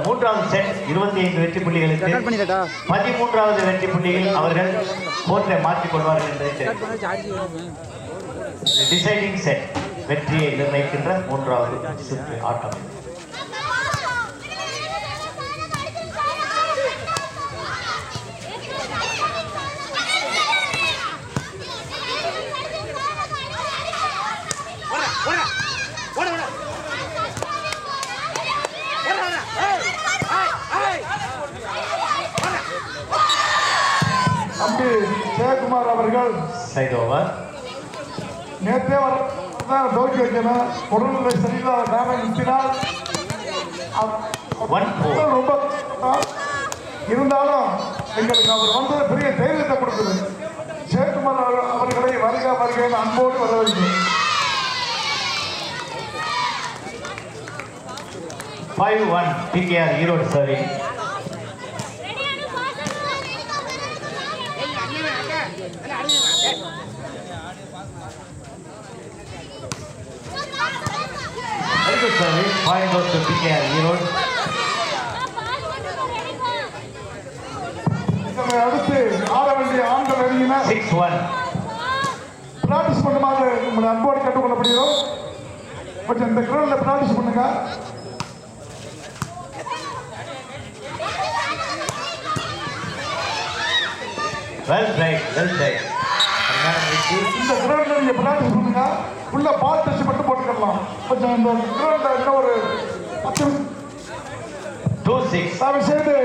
மூன்றாவது செட் 25 வெற்றி புள்ளிகளுக்கு 13வது வெற்றி புள்ளியில் அவர்கள் கோர்ட்டை மாற்றிக் கொள்வார்கள் என்று டிசைடிங் செட் வெற்றியை நிர்ணயிக்கின்ற மூன்றாவது சுற்று ஆட்டம். ஜெயக்குமார் அவர்கள் நேற்றே தோக்கி வைக்கணும். உடல்நிலை சரியில்லாத காரணம் நிறுத்தினால் ரொம்ப இருந்தாலும் எங்களுக்கு அவர் வந்தது பெரிய தைரியத்தை கொடுக்குது. ஜெயக்குமார் அவர்களை வருக வருகையில் அன்போடு வரவேற்கிறேன். 5-1 PKR Erode service. Service point goes to PKR Erode. அடுத்து ஆட வேண்டிய ஆண்கள் அணியினா 6-1 பிராக்டிஸ் பண்ணுமாறு உங்களை அன்போடு கேட்டுக்கொள்ளப்படுகிறோம். கொஞ்சம் இந்த கிரௌண்ட்ல பிராக்டிஸ் பண்ணுங்க. Well played. இந்த கிரௌண்ட்ல நீங்க பிராக்டிஸ் பண்ணுங்க. உள்ள பால் டச் மட்டும் போட்டுக்கலாம். கொஞ்சம் இந்த கிரௌண்ட்ல இன்னும் ஒரு 2-6 தயவு செய்து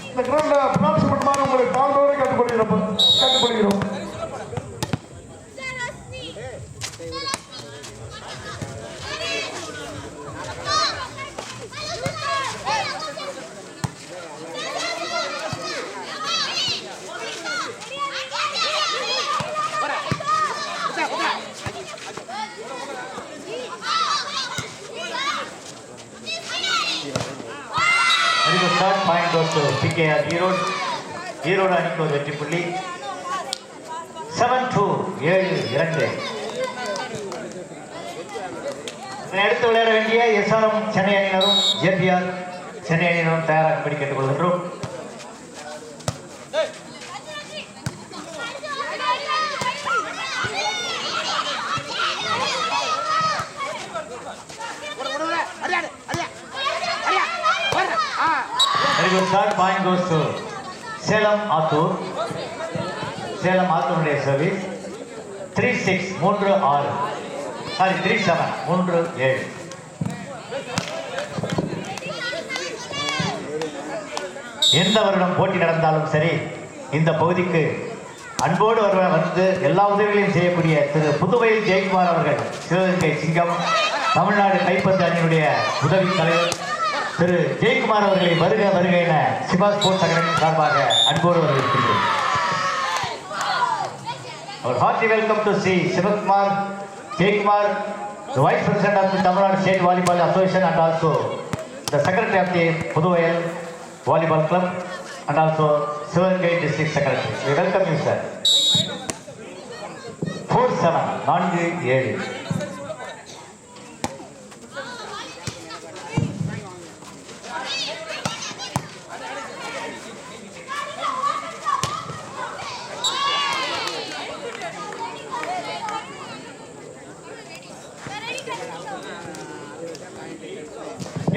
இந்த கிரௌண்ட்ல பிராக்டிஸ் பண்ணுமாறு உங்களை தாழ்வோடு கேட்டுக்கொள்கிறோம். third point goes to PKR Erode அணிக்கு ஒரு வெற்றி புள்ளி. 7-2 7-2. அடுத்து விளையாட வேண்டிய SRM சென்னை அணியினரும் JPR சென்னை அணியினரும் தயாராகும்படி கேட்டுக்கொள்கின்றோம். Third point goes to Salem Attur. Salem ஆத்தூருடைய சர்வீஸ் 3-6 3-6 சாரி 3-7 3-7. எந்த வருடம் போட்டி நடந்தாலும் சரி இந்த பகுதிக்கு அன்போடு வந்து எல்லா உதவிகளையும் செய்யக்கூடிய திரு புதுவையில் ஜெயக்குமார் அவர்கள் சிவகங்கை சிங்கம் தமிழ்நாடு கைப்பந்து அணியினுடைய உதவி தலைவர் திரு ஜெயக்குமார் அவர்களை வருக என சிவா ஸ்போர்ட்ஸ் அகாடமி சார்பாக அன்போடு வரவேற்கின்றோம். Our hearty welcome to see Sivakumar Jaykumar, the Vice President of the Tamil Nadu State Volleyball Association and also the Secretary of the Puduvayal Volleyball Club and also Sivagangai District Secretary. We welcome you, sir. 4-7 4-7.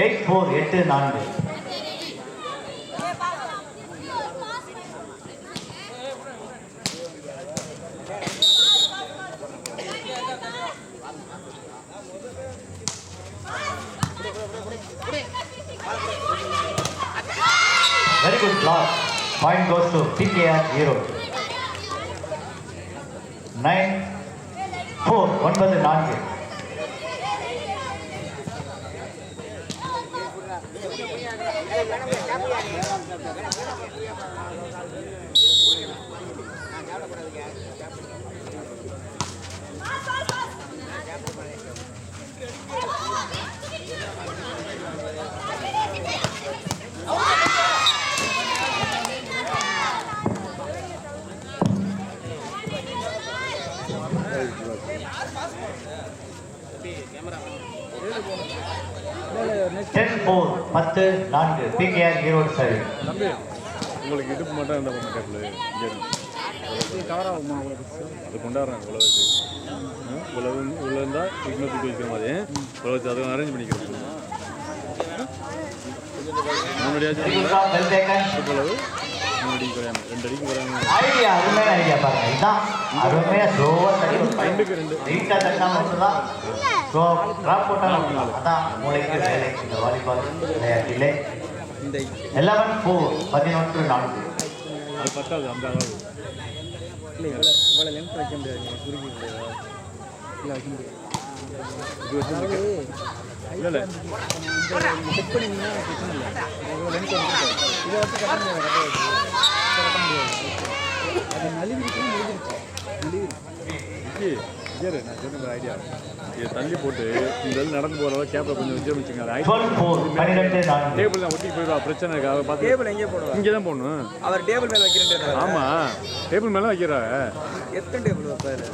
Eight 4 Very good block. Point goes to PKR Erode. 9-4 9-4. 10-4 PKR Erode service. தம்பி உங்களுக்கு இடுப்பு மட்டும் இருந்தால் பண்ண கேப்பில் cover ஆகுமா உங்களுக்கு அது கொண்டாடுறாங்க உழவு உழவு உள்ள இருந்தால் இன்னும் தூக்கி வைக்கிற மாதிரி உழவு வச்சு அதை அரேஞ்ச் பண்ணிக்கிறது உழவு 3 அடிக்கு குறையாம 2 அடிக்கு குறையாம ஐடியா அருமையான ஐடியா பாருங்க. இதுதான் அருமையா ஸ்லோவா தள்ளி ஒரு 2 நீட்டா தட்டாம மட்டும்தான் ஸ்லோ டிராப் போட்டாலும் அதான் மூளைக்கு வேலை. இந்த வாலிபால் விளையாட்டிலே 11-4 அது பத்தாது அந்த அளவு இல்லை இவ்வளோ லென்த் வைக்க முடியாது குறுக்கி முடியாது இல்லை வைக்க முடியாது இது வச்சு இல்லை இல்லை செக் பண்ணிங்கன்னா பிரச்சனை இல்லை இவ்வளோ லென்த் வந்து இதை வச்சு கட்ட முடியாது கட்ட முடியாது அது நலிவிருச்சுன்னா முடிஞ்சிருச்சு நலிவிருக்கு சரி நான் சொன்ன ஐடியா இதை தள்ளி போட்டு இந்த நடந்து போகிற கேப்பில் கொஞ்சம் வச்சுருந்துச்சுங்க அது 12-4 டேபிள் தான் ஒட்டி போயிடுவா பிரச்சனை இருக்கா அதை பார்த்து டேபிள் எங்கே போடுவார் இங்கே தான் போடணும் அவர் டேபிள் மேலே வைக்கிறேன் ஆமாம் டேபிள் மேலே வைக்கிறா எத்தனை டேபிள் வைப்பாரு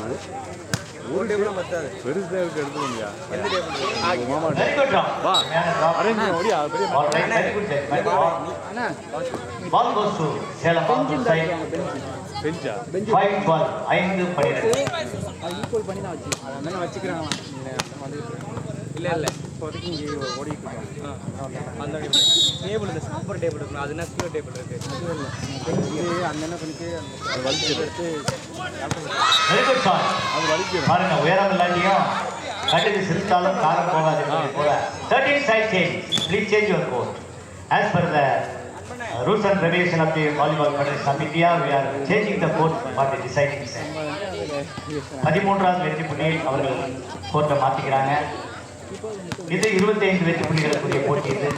ஒரு டேபிளும் பத்தாது பெருசாக இருக்கு எடுத்துக்கோங்கயா எந்த டேபிள் மாமா வெரி குட் ட்ராப். வா அரேஞ்ச் பண்ண முடியா பெரிய All right, very good set. Anna Ball goes to Salem Mathur side. பெஞ்சா 5-12 ஈக்குவல் பண்ணி தான் வச்சு அதை வந்து வச்சுக்கிறாங்களாம் இல்லை இல்லை இப்போதைக்கு இங்கே ஓடிட்டு இருக்கோம் அந்த டேபிள் இந்த சாப்பர் டேபிள் இருக்குல்ல அது என்ன ஸ்கூல் டேபிள் இருக்குது அந்த என்ன பண்ணிட்டு அது வலிச்சு எடுத்து வெரி குட் ஷாட். அது வலிக்கும் பாருங்க உயரம் இல்லாட்டியும் கட்டுக்கு சிரித்தாலும் காரம் போகாது என்பதை போல 13 side change. Please change your court. As per the rules and regulation of the volleyball federation of India, we are changing the court for the deciding set. 13வது வெற்றி புள்ளியில் அவர்கள் கோர்ட்டை மாற்றிக்கிறாங்க. இது 25 வெற்றி புள்ளிகளுக்குரிய போட்டி. இது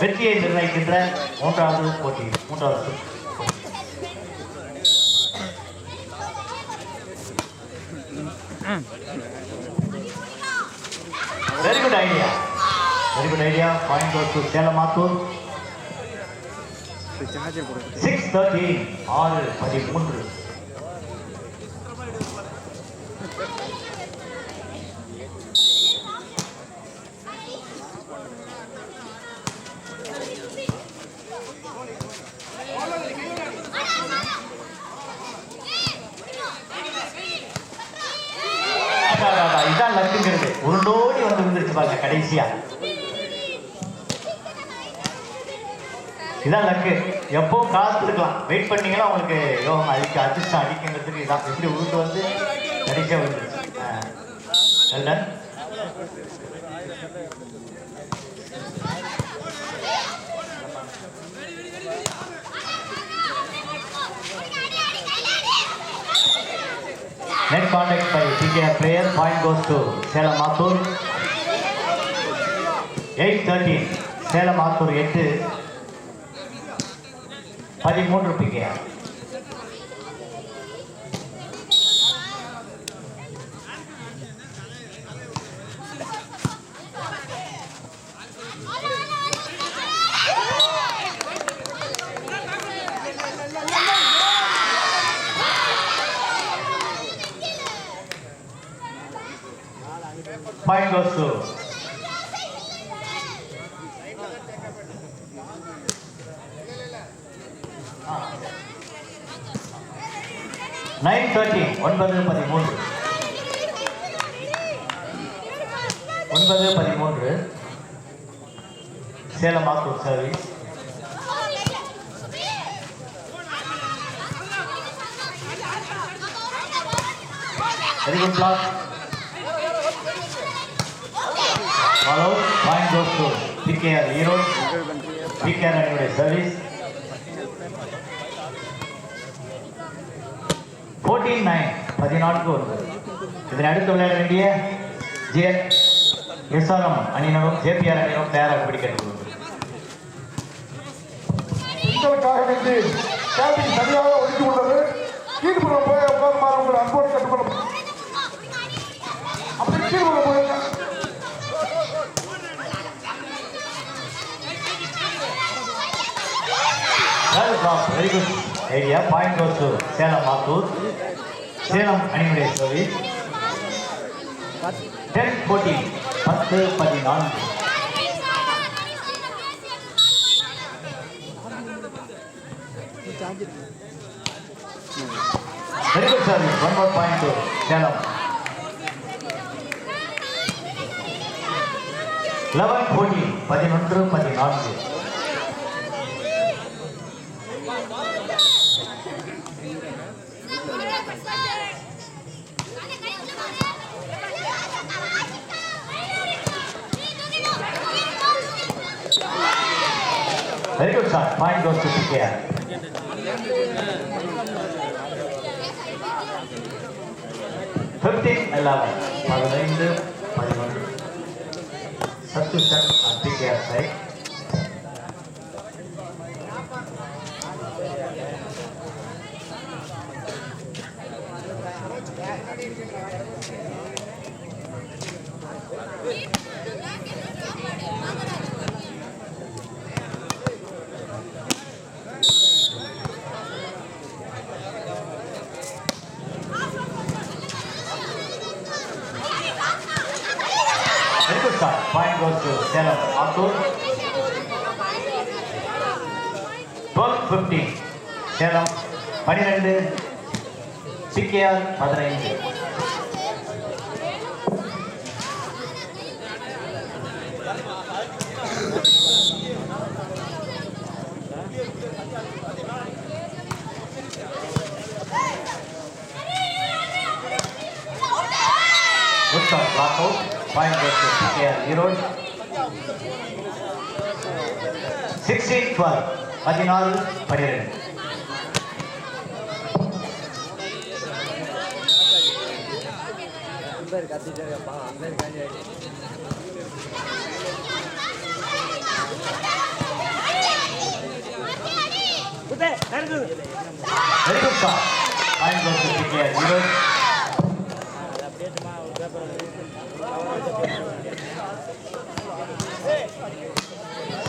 வெற்றியை நிர்ணயிக்கின்ற 3வது போட்டி 3வது சுற்று. Very good idea. Very good idea. Point goes to Sela Mathur. 6-13 6-13 இதான் லக்குங்கிறது. உருண்டோடி வந்து விழுந்துருச்சு பாருங்க கடைசியா. இதான் லக்கு. எப்பவும் காத்துருக்கலாம், வெயிட் பண்ணீங்கன்னா உங்களுக்கு யோகம் அதிர்ஷ்டம் அடிக்குங்கிறதுக்கு இதான் எப்படி உருண்டு வந்து கடைசியா விழுந்துருச்சு. Well done. Net contact by PKR player. Point goes to Sela Mathur. 8-13 Sela Mathur 8-13 PKR. Point goes to Nine 13 9-13 Sela Mathur service. Very good block. Follow. Point goes to PKR Hero. PKR anyway service. 14-9 14 இதனை அடுத்து விளையாட வேண்டிய SRM அணியினரும் JPR அணியினரும் தயாராக பிடிக்கிறது. பெண்களுக்காக வேண்டி கேபின் சரியாக ஒதுக்கி உள்ளது. கீழ்புறம் போய் உட்காருமாறு உங்கள் அன்போடு கட்டுப்படும். அப்படி கீழ்புறம் போயிருங்க. Very good idea. Point goes to Sela Mathur. Salem அணியினுடைய service. 10-14 10-14 Very good service. One more point to Salem. 11-14, 11-14. Very good shot. Point goes to PKR. Fifteen 11. 11. Substitution on PKR side. Very good shot. Point goes to Salem. Arthur. 12-15. Salem 12. PKR 15. Good shot. Block out. Point goes to PKR 0. 16-12. 16-12. Very good shot. Point goes to PKR 0.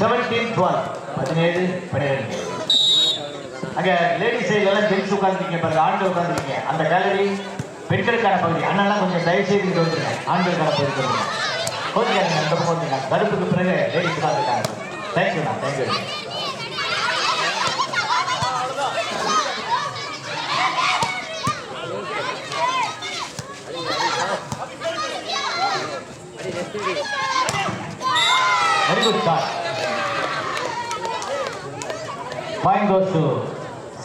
17-12. அங்க ladies சைடுல எல்லாம் gents உட்கார்ந்துருக்கீங்க பாருங்க, ஆண்கள் உட்கார்ந்துருக்கீங்க. அந்த gallery பெண்களுக்கான பகுதி. அண்ணெல்லாம் கொஞ்சம் தயவு செய்து இங்க வந்துருங்க. ஆண்களுக்கான பகுதி வந்துருங்க. ஓகேங்க, அந்த பக்கம் வந்துருங்க. கருப்புக்கு பிறகு லேடிஸ் உட்கார்ந்துருக்காங்க. தேங்க்யூண்ணா, thank you. Very good shot. Point goes to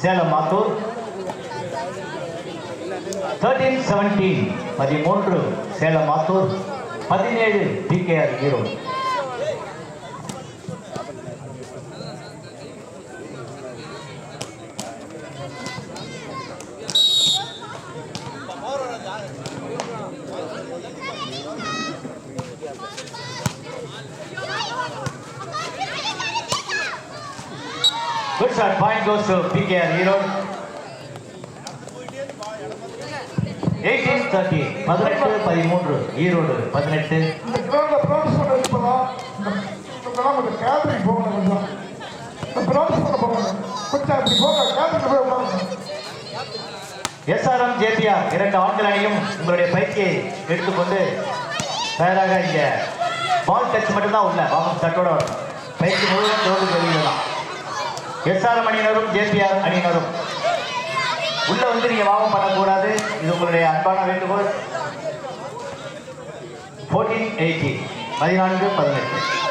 Salem Mathur. 13-17. 13 Salem Mathur. 17 PKR 0. Good shot. Point goes to PKR 0. 18-13. 18-13. Erode 18. இந்த கிரௌண்ட்ல ப்ராக்டிஸ் பண்ண இப்பதான் கொஞ்சம் கேட்டரிங் போகணும். கொஞ்சம் இந்த ப்ராக்டிஸ் பண்ண போகணும். கொஞ்சம் அப்படி போக கேட்டரிங் போய் உட்காருங்க. SRM JPR 2 ஆண்கள் அணியும் உங்களுடைய பயிற்சியை எடுத்துக்கொண்டு தயாராக இங்க பால் டச் மட்டும்தான் உள்ள வாமம் சட்டோட வரும். பயிற்சி முழுவதும் தோல்வி வெளியில் தான். SRM அணியினரும் JPR அணியினரும் உள்ள வந்து நீங்க வாமம் பண்ணக்கூடாது. இது உங்களுடைய அன்பான வேண்டுகோள். 14-18. 14-18.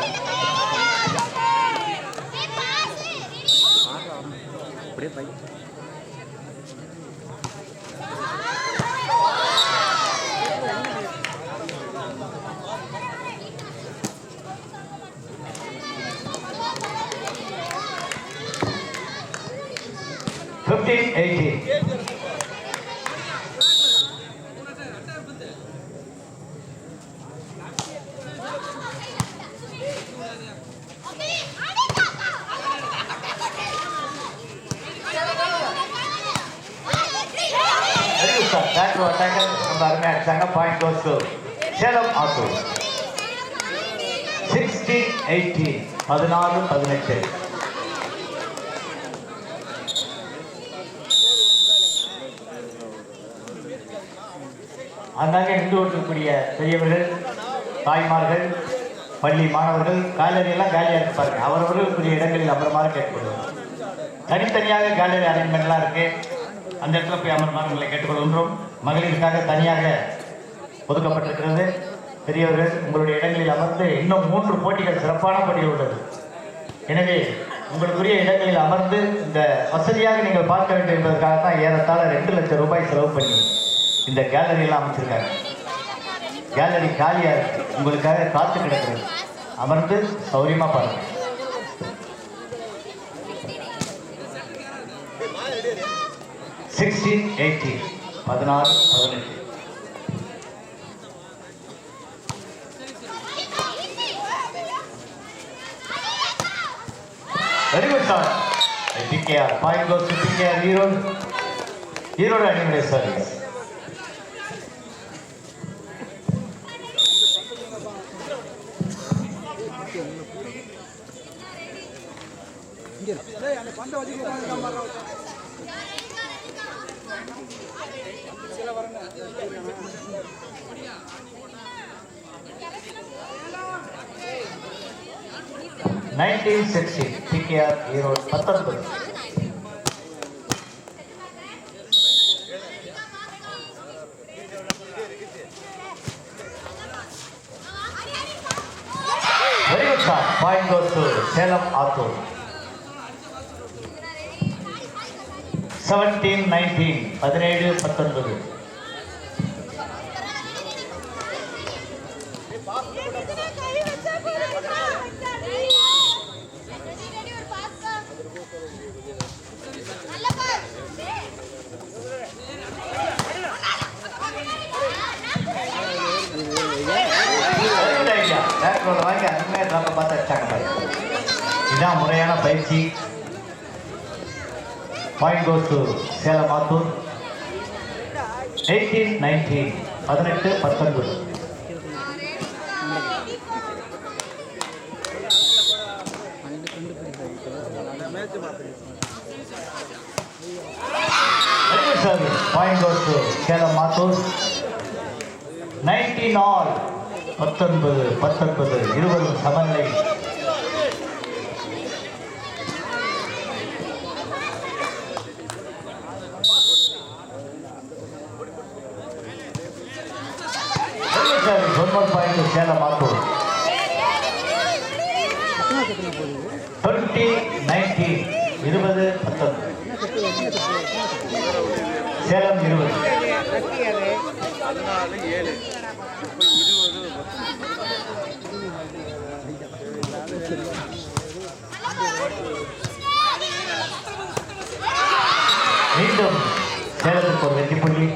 Point goes to Salem Mathur. 16-18. 16-18. அங்கே நின்று கொண்டிருக்கக்கூடிய பெரியவர்கள், தாய்மார்கள், பள்ளி மாணவர்கள் காலரி எல்லாம் காலியாக இருப்பார்கள். அவரவர்களுக்குரிய இடங்களில் அப்புறமாக கேட்கப்படுவார். தனித்தனியாக கேலரி அரேஞ்ச்மெண்ட்லாம் இருக்கு. அந்த இடத்துல போய் அமர்மாறு உங்களை கேட்டுக்கொள்கின்றோம். மகளிருக்காக தனியாக ஒதுக்கப்பட்டிருக்கிறது. பெரியவர்கள் உங்களுடைய இடங்களில் அமர்ந்து இன்னும் 3 போட்டிகள் சிறப்பான போட்டிகள் உள்ளது. எனவே உங்களுக்குரிய இடங்களில் அமர்ந்து இந்த வசதியாக நீங்கள் பார்க்க வேண்டும் என்பதற்காக தான் ஏறத்தாழ 2 லட்சம் ரூபாய் செலவு பண்ணி இந்த கேலரியெல்லாம் அமைச்சிருக்காங்க. கேலரி காலியாக இருக்கு, உங்களுக்காக காத்து கிடக்கிறது. அமர்ந்து சௌரியமாக பாருங்க. (16, 18) 16, 18. Very good shot. PKR. Point goes to PKR. Erode அணியுடைய service. (19-16) PKR Erode 19. Very good shot. Point goes to Salem Athur. 17-19. 17-19. வாங்கி அருமையாக ட்ராப்பை பார்த்து அடிச்சாங்க பாரு. இதுதான் முறையான பயிற்சி. Point goes to Salem Attur. 18-19. 18-19. Point goes to Salem Athur. 19 all. 19-19. 20 சமநிலை. One more point to Salem Athur. 20-19. 20-19. Salem 20. மீண்டும் சேலத்துக்கு ஒரு வெற்றி புள்ளி.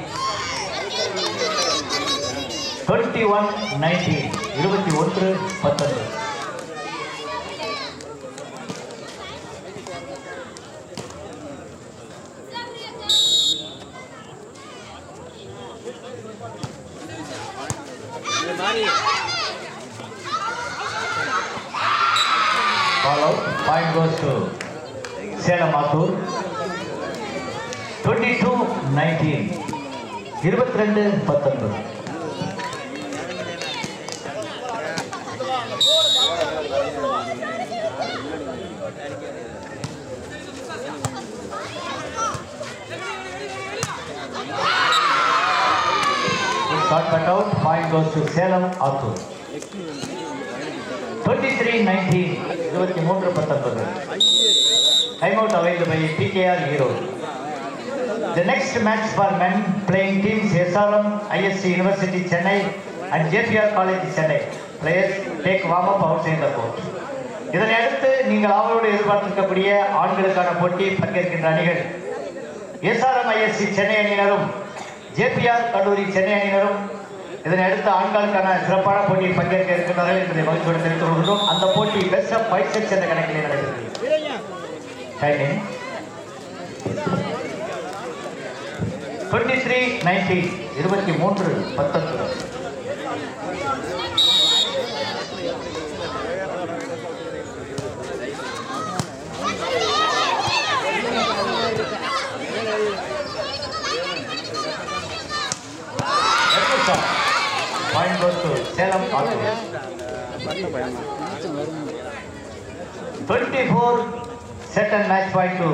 21-19. 21-19. Ball out. Point goes to Salem Athur. 22-19. 22-19. Shot cut out. Point goes to Salem Athur. 23-19. 23-19. Time out availed by PKR Erode. The next match for men playing teams SRM, ISC University Chennai and JPR College Chennai. Players take warm up outside the court. இதனை அடுத்து நீங்கள் அவரோடு எதிர்பார்த்திருக்கக்கூடிய ஆண்களுக்கான போட்டி பங்கேற்கின்ற அணிகள் SRM ISC Chennai அணியினரும் JPR கல்லூரி சென்னை அணியினரும் இதனை அடுத்து ஆண்களுக்கான சிறப்பான போட்டியில் பங்கேற்க இருக்கின்றார்கள் என்பதை மகிழ்ச்சியோடு தெரிவித்துக் கொள்கிறோம். அந்த போட்டி பெஸ்ட் ஆஃப் 5 செட்ஸ் என்ற கணக்கிலே நடைபெறுகிறது. Timing 23-19. 23-19. Point goes to Salem Athur. 24 set and match point to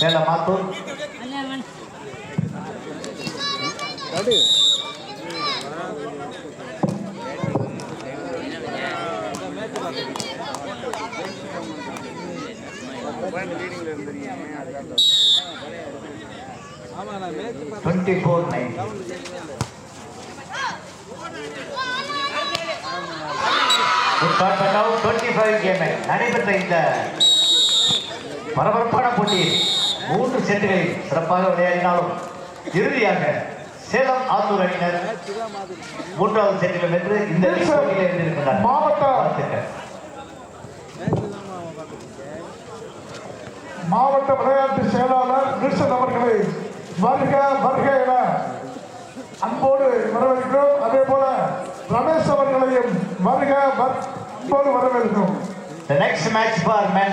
Salem Mathur. ஆமாம் நான் match 24-9. Good shot but out. 25 game நடைபெற்ற இந்த பரபரப்பான போட்டியில் 3 செட்டுகளில் சிறப்பாக விளையாடினாலும் இறுதியாக சேலம் ஆத்தூர் அணியினர் 3வது செட்டிலும் வென்று இந்த போட்டியில் இருந்திருக்கிறார். மாவட்ட விளையாட்டு செயலாளர் நிர்சன் அவர்களை வருக வருக என அன்போடு வரவேற்கிறோம். அதே போல ரமேஷ் அவர்களையும் வருக அன்போடு வரவேற்கிறோம். The next match for men